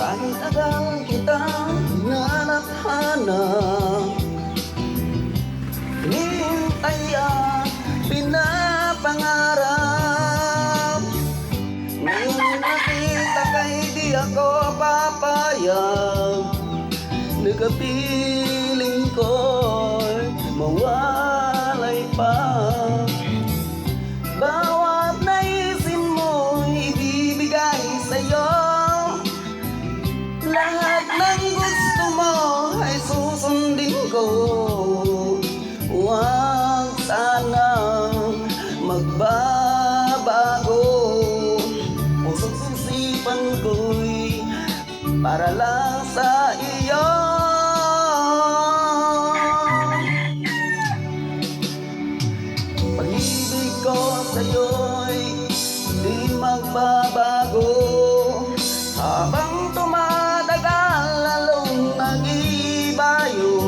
Kahit tagal kitang hinanap-hanap, hinihintay at pinapangarap. Ngayon nakita kay di ako papayag, nagkapiling ko'y mawalay pa. Bawat naisin mo'y ibibigay sa'yo, lahat ng gusto mo ay susundin ko. Huwag sanang magbabago, puso't isipan ko'y para lang sa iyo. Pag-ibig ko sa'yo'y di magbabago, habang tumatagal lalong nag-ibayo.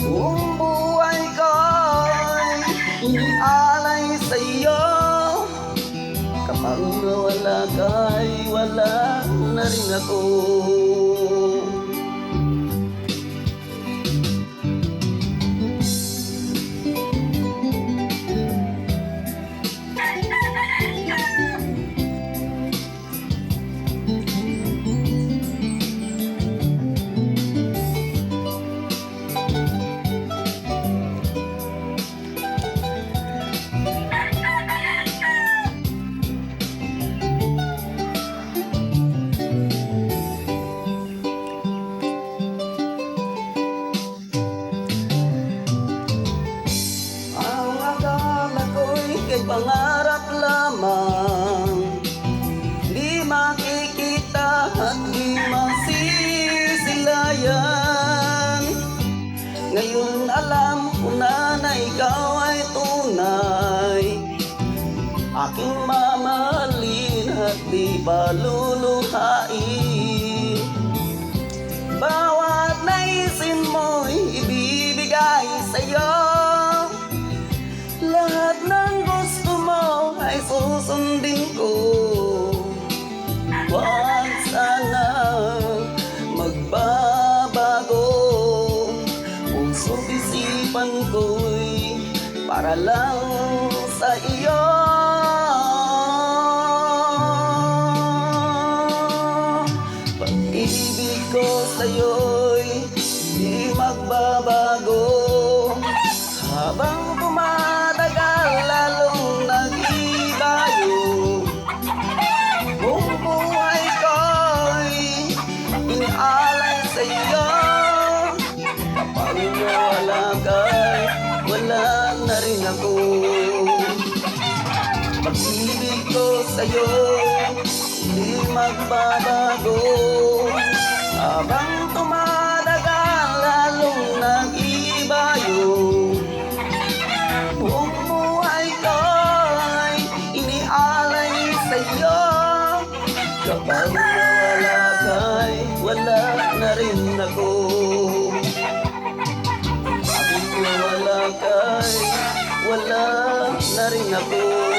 Buong buhay ko'y inialay sa'yo, kapag nawala ka'y wala na rin ako. Kay pangarap lamang, di makikita at di masisilayan. Ngayon alam ko na ikaw ay tunay, aking mamahalin at di paluluhain. Bawat naisin mo'y ibibigay sa'yo, lahat ng gusto mo ay susundin ko. Huwag sanang magbabago, puso't isipan ko'y para lang sa iyo. Pag-ibig ko sa'yo'y di magbabago, habang tumatagal lalong nag-ibayo. Buong buhay ko'y inaalay sa'yo, kapag nawala ka'y wala na rin ako. Pag-ibig ko sa'yo di magbabago, habang tumatagal lalong nag-ibayo. Buong buhay ko'y inialay sa'yo, kapag nawala ka'y wala na rin ako. Kapag nawala ka'y wala na rin ako.